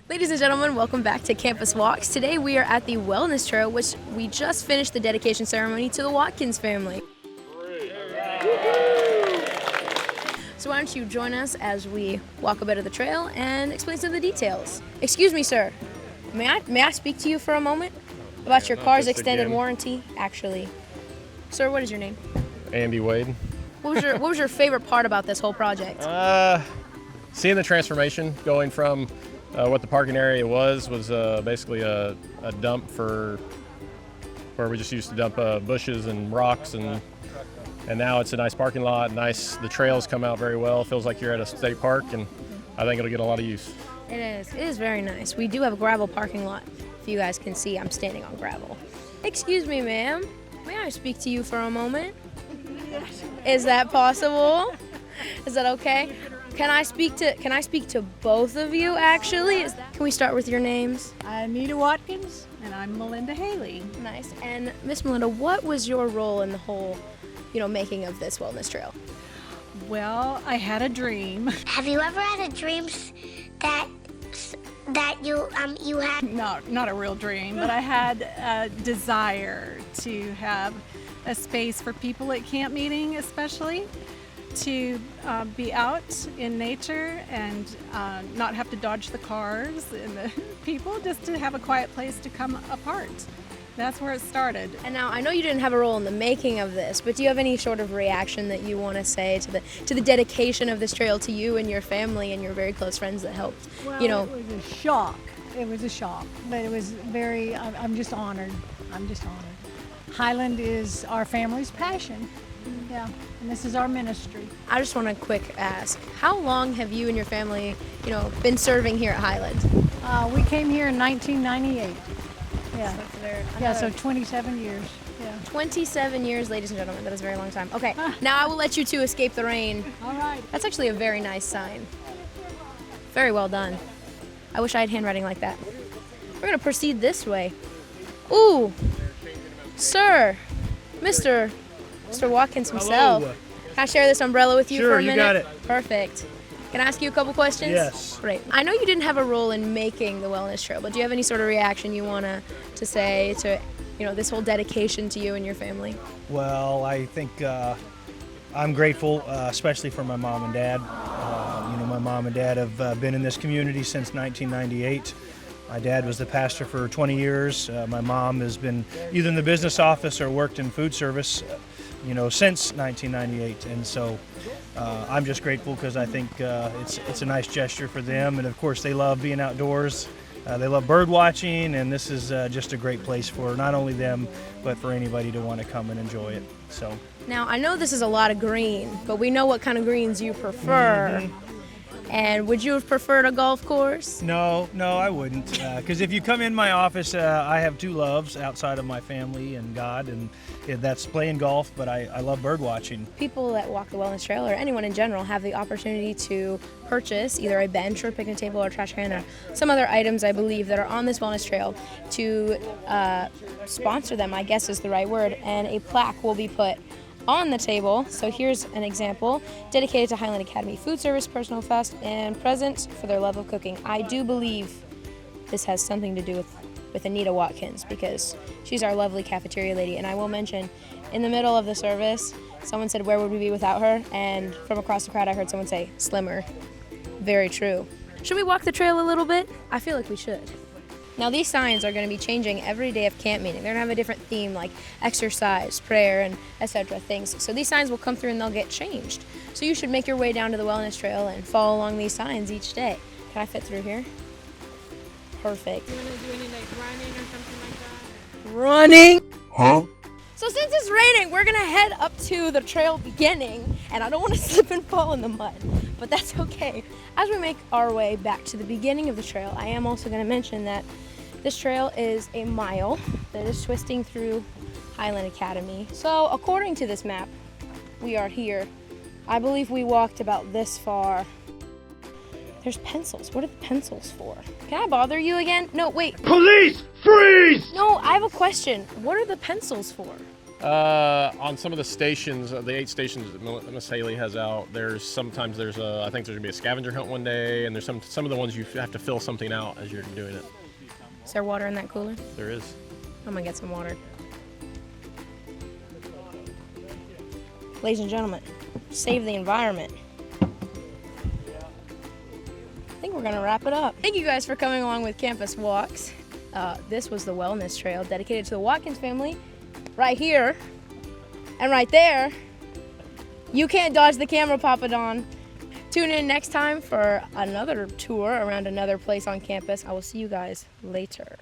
Ladies and gentlemen, welcome back to Campus Walks. Today we are at the Wellness Trail, which we just finished the dedication ceremony to the Watkins family. So why don't you join us as we walk a bit of the trail and explain some of the details. Excuse me, sir. May I speak to you for a moment about your car's extended warranty? Actually, sir, what is your name? Andy Wade. What was your favorite part about this whole project? Seeing the transformation going from what the parking area was basically a dump for where we just used to dump bushes and rocks, and now it's a nice parking lot. Nice, the trails come out very well. Feels like you're at a state park, and I think it'll get a lot of use. It is. It is very nice. We do have a gravel parking lot. If you guys can see, I'm standing on gravel. Excuse me, ma'am. May I speak to you for a moment? Is that possible? Is that okay? Can I speak to both of you, actually? Can we start with your names? I'm Nita Watkins, and I'm Melinda Haley. Nice. And Miss Melinda, what was your role in the whole, making of this wellness trail? Well, I had a dream. Have you ever had a dream that you had? No, not a real dream, but I had a desire to have a space for people at camp meeting, especially to be out in nature and not have to dodge the cars and the people, just to have a quiet place to come apart. That's where it started. And now, I know you didn't have a role in the making of this, but do you have any sort of reaction that you want to say to the dedication of this trail to you and your family and your very close friends that helped? Well, it was a shock. It was a shock, but it was very, I'm just honored. I'm just honored. Highland is our family's passion. Yeah, and this is our ministry. I just want to quick ask, how long have you and your family, been serving here at Highland? We came here in 1998. Yeah. So So 27 years. Yeah. 27 years, ladies and gentlemen. That is a very long time. Okay, now I will let you two escape the rain. All right. That's actually a very nice sign. Very well done. I wish I had handwriting like that. We're going to proceed this way. Ooh, sir, Mr. Watkins himself. Hello. Can I share this umbrella with you Sure, for a minute? you got it. Perfect. Can I ask you a couple questions? Yes. Great. I know you didn't have a role in making the wellness trail, but do you have any sort of reaction you want to say to, this whole dedication to you and your family? Well, I think I'm grateful, especially for my mom and dad. My mom and dad have been in this community since 1998. My dad was the pastor for 20 years. My mom has been either in the business office or worked in food service, since 1998. And so I'm just grateful because I think it's a nice gesture for them. And of course, they love being outdoors. They love bird watching, and this is just a great place for not only them, but for anybody to want to come and enjoy it. So now, I know this is a lot of green, but we know what kind of greens you prefer. Mm-hmm. And would you have preferred a golf course? No, I wouldn't. Because if you come in my office, I have two loves outside of my family and God, and that's playing golf, but I love bird watching. People that walk the wellness trail, or anyone in general, have the opportunity to purchase either a bench or picnic table or trash can or some other items, I believe, that are on this wellness trail to sponsor them, I guess is the right word, and a plaque will be put on the table. So here's an example, dedicated to Highland Academy Food Service Personal Fest and presents for their love of cooking. I do believe this has something to do with Anita Watkins, because she's our lovely cafeteria lady. And I will mention, in the middle of the service, someone said, where would we be without her? And from across the crowd, I heard someone say, slimmer. Very true. Should we walk the trail a little bit? I feel like we should. Now, these signs are going to be changing every day of camp meeting. They're going to have a different theme, like exercise, prayer, and etc. things. So these signs will come through and they'll get changed. So you should make your way down to the wellness trail and follow along these signs each day. Can I fit through here? Perfect. You want to do any running or something like that? Running? Huh? So since it's raining, we're going to head up to the trail beginning, and I don't want to slip and fall in the mud, but that's okay. As we make our way back to the beginning of the trail, I am also going to mention that this trail is a mile that is twisting through Highland Academy. So according to this map, we are here. I believe we walked about this far. There's pencils. What are the pencils for? Can I bother you again? No, wait. Police, freeze! No, I have a question. What are the pencils for? On some of the stations, the 8 stations that Miss Haley has out, sometimes I think there's gonna be a scavenger hunt one day, and there's some of the ones you have to fill something out as you're doing it. Is there water in that cooler? There is. I'm gonna get some water. Ladies and gentlemen, save the environment. I think we're gonna wrap it up. Thank you guys for coming along with Campus Walks. This was the Wellness Trail dedicated to the Watkins family. Right here and right there. You can't dodge the camera, Papa Don. Tune in next time for another tour around another place on campus. I will see you guys later.